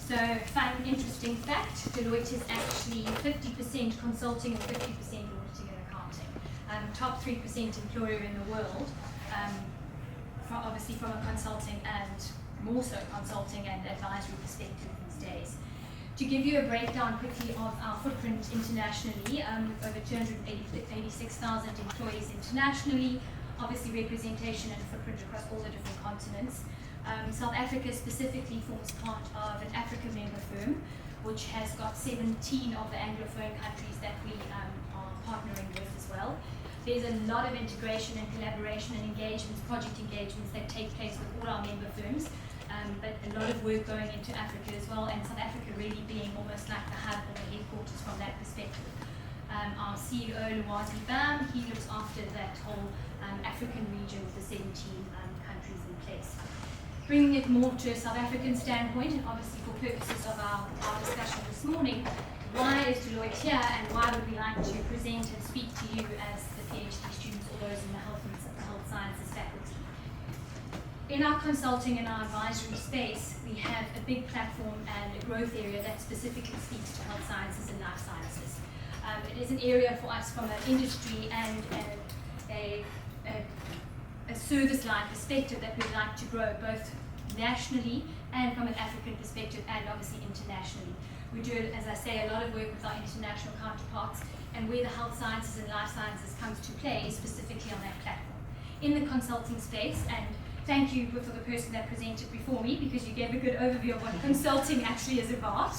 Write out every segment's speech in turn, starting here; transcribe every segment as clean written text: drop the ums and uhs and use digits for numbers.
So, fun, interesting fact, Deloitte is actually 50% consulting and 50% auditing and accounting. Top 3% employer in the world, obviously from a consulting and more so consulting and advisory perspective these days. To give you a breakdown quickly of our footprint internationally, with over 286,000 employees internationally, obviously representation and footprint across all the different continents. South Africa specifically forms part of an Africa member firm, which has got 17 of the Anglophone countries that we are partnering with as well. There's a lot of integration and collaboration and engagements, project engagements that take place with all our member firms, but a lot of work going into Africa as well, and South Africa really being almost like the hub or the headquarters from that perspective. Our CEO, Lwazi Bam, he looks after that whole African region with the 17 countries in place. Bringing it more to a South African standpoint, and obviously for purposes of our discussion this morning, why is Deloitte here and why would we like to present and speak to you as the PhD students or those in the health sciences faculty? In our consulting and our advisory space, we have a big platform and a growth area that specifically speaks to health sciences and life sciences. It is an area for us from an industry and a service line perspective that we'd like to grow both nationally and from an African perspective and obviously internationally. We do, as I say, a lot of work with our international counterparts, and where the health sciences and life sciences comes to play is specifically on that platform. In the consulting space, and thank you for the person that presented before me because you gave a good overview of what consulting actually is about.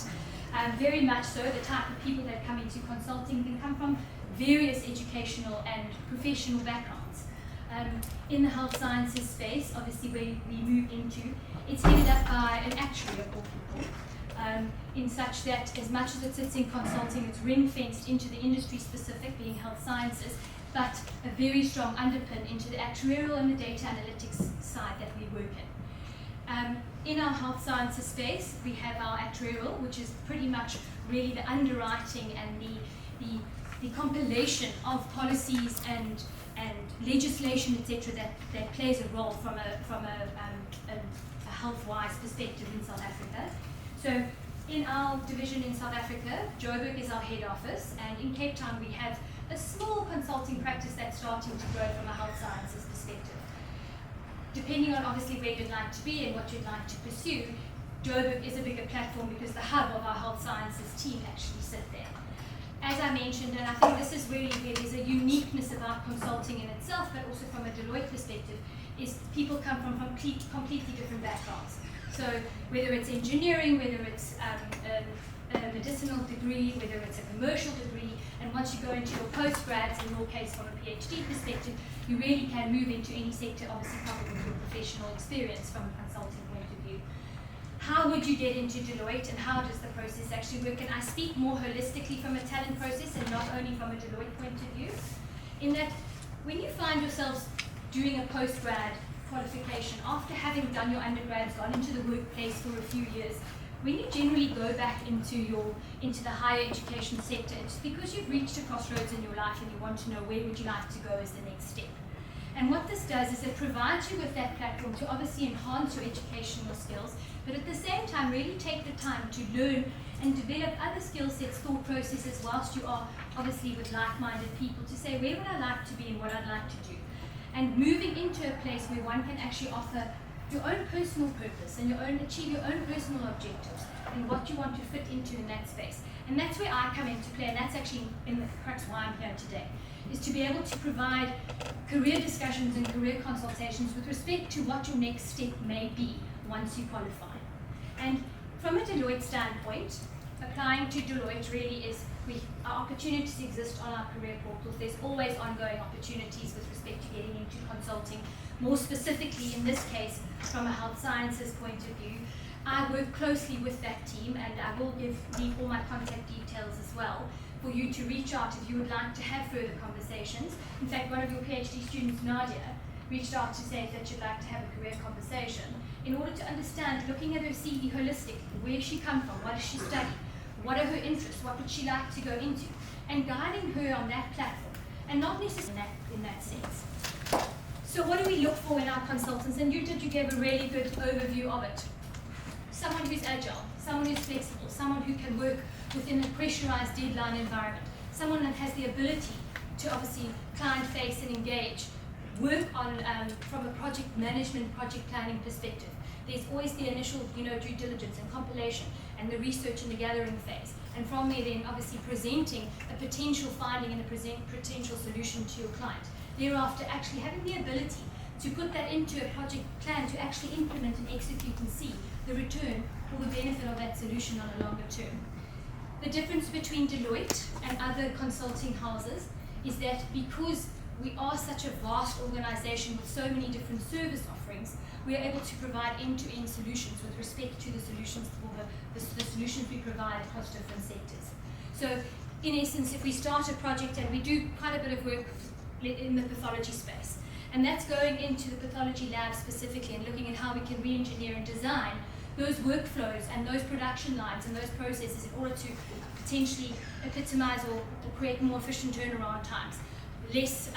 Very much so, the type of people that come into consulting can come from various educational and professional backgrounds. In the health sciences space, obviously where we move into, it's headed up by an actuary of all people, in such that as much as it sits in consulting, it's ring-fenced into the industry specific, being health sciences, but a very strong underpin into the actuarial and the data analytics side that we work in. In our health sciences space, we have our actuarial, which is pretty much really the underwriting and the compilation of policies and legislation, etc., that plays a role from a health-wise perspective in South Africa. So in our division in South Africa, Joburg is our head office, and in Cape Town we have a small consulting practice that's starting to grow from a health sciences perspective. Depending on obviously where you'd like to be and what you'd like to pursue, Joburg is a bigger platform because the hub of our health sciences team actually sit there. As I mentioned, and I think this is really where there's a uniqueness about consulting in itself, but also from a Deloitte perspective, is people come from completely different backgrounds. So whether it's engineering, whether it's a medicinal degree, whether it's a commercial degree, and once you go into your postgrads, in your case from a PhD perspective, you really can move into any sector, obviously coming with your professional experience from a consulting point of view. How would you get into Deloitte and how does the process actually work? And I speak more holistically from a talent process and not only from a Deloitte point of view, in that when you find yourselves doing a postgrad qualification, after having done your undergrads, gone into the workplace for a few years, when you generally go back into the higher education sector, it's because you've reached a crossroads in your life and you want to know where would you like to go as the next step. And what this does is it provides you with that platform to obviously enhance your educational skills, but at the same time really take the time to learn and develop other skill sets, thought processes, whilst you are obviously with like-minded people to say where would I like to be and what I'd like to do. And moving into a place where one can actually offer your own personal purpose and achieve your own personal objectives and what you want to fit into in that space. And that's where I come into play, and that's actually in the crux why I'm here today, is to be able to provide career discussions and career consultations with respect to what your next step may be once you qualify. And from a Deloitte standpoint, applying to Deloitte really is, our opportunities exist on our career portals. There's always ongoing opportunities with respect to getting into consulting. More specifically, in this case, from a health sciences point of view, I work closely with that team, and I will leave all my contact details as well for you to reach out if you would like to have further conversations. In fact, one of your PhD students, Nadia, reached out to say that she'd like to have a career conversation in order to understand, looking at her CV holistically, where she come from, what does she study, what are her interests, what would she like to go into, and guiding her on that platform, and not necessarily in that sense. So what do we look for in our consultants? And you gave a really good overview of it. Someone who's agile, someone who's flexible, someone who can work within a pressurized deadline environment, someone that has the ability to obviously client face and engage, work on from a project management, project planning perspective. There's always the initial due diligence and compilation and the research and the gathering phase. And from there then obviously presenting a potential finding and a potential solution to your client. Thereafter actually having the ability to put that into a project plan to actually implement and execute and see the return or the benefit of that solution on a longer term. The difference between Deloitte and other consulting houses is that because we are such a vast organization with so many different service offerings, we are able to provide end-to-end solutions with respect to the solutions for the solutions we provide across different sectors. So in essence, if we start a project, and we do quite a bit of work in the pathology space, and that's going into the pathology lab specifically and looking at how we can re-engineer and design those workflows and those production lines and those processes in order to potentially epitomize or create more efficient turnaround times, less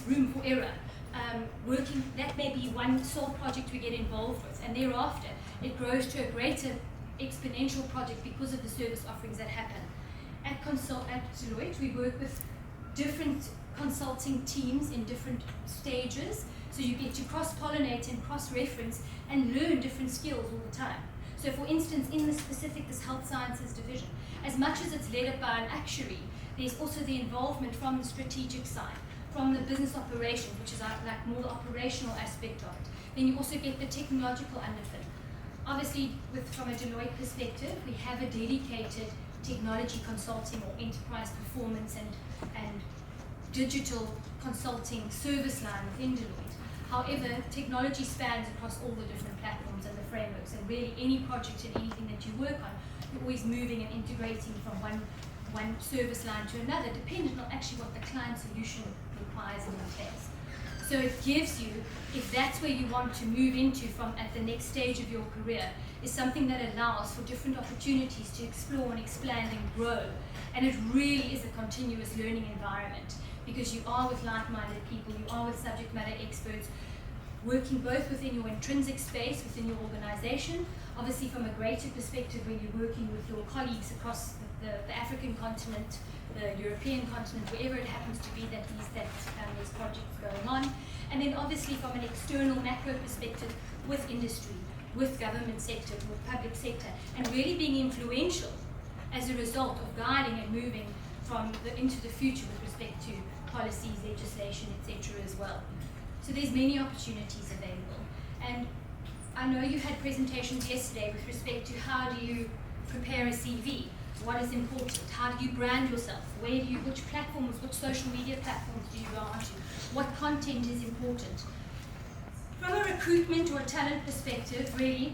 room for error. That may be one sole project we get involved with, and thereafter it grows to a greater exponential project because of the service offerings that happen. At Deloitte, we work with different consulting teams in different stages, so you get to cross-pollinate and cross-reference and learn different skills all the time. So for instance, in this health sciences division, as much as it's led up by an actuary, there's also the involvement from the strategic side, from the business operations, which is like more the operational aspect of it. Then you also get the technological underpin. Obviously, from a Deloitte perspective, we have a dedicated technology consulting or enterprise performance and digital consulting service line within Deloitte. However, technology spans across all the different platforms and the frameworks, and really any project and anything that you work on, you're always moving and integrating from one service line to another, depending on actually what the client solution requires and entails. So it gives you, if that's where you want to move into from at the next stage of your career, is something that allows for different opportunities to explore and expand and grow. And it really is a continuous learning environment, because you are with like-minded people, you are with subject matter experts, working both within your intrinsic space, within your organization, obviously from a greater perspective when you're working with your colleagues across the African continent, the European continent, wherever it happens to be that there's projects going on. And then obviously from an external macro perspective with industry, with government sector, with public sector, and really being influential as a result of guiding and moving into the future with respect to policies, legislation, etc. as well. So there's many opportunities available. And I know you had presentations yesterday with respect to how do you prepare a CV, what is important, how do you brand yourself, which platforms, which social media platforms do you go onto, what content is important. From a recruitment or a talent perspective, really,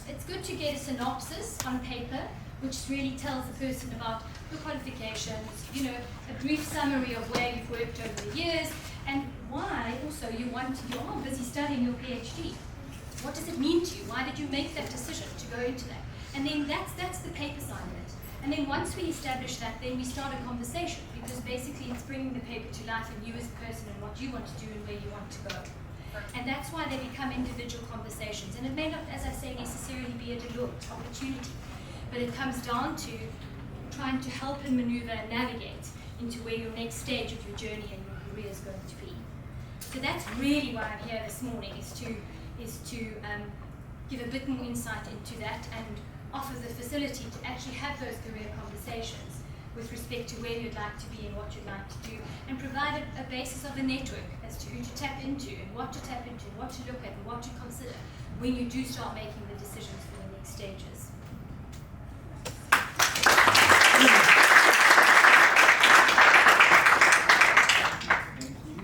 it's good to get a synopsis on paper, which really tells the person about the qualifications, a brief summary of where you've worked over the years, and why also you are busy studying your PhD. What does it mean to you? Why did you make that decision to go into that? And then that's the paper side of it. And then once we establish that, then we start a conversation, because basically it's bringing the paper to life and you as a person and what you want to do and where you want to go. And that's why they become individual conversations. And it may not, as I say, necessarily be a Deloitte opportunity, but it comes down to trying to help and maneuver and navigate into where your next stage of your journey and your career is going to be. So that's really why I'm here this morning, is to give a bit more insight into that and offer the facility to actually have those career conversations with respect to where you'd like to be and what you'd like to do, and provide a basis of a network as to who to tap into and what to tap into, what to look at and what to consider when you do start making the decisions for the next stages.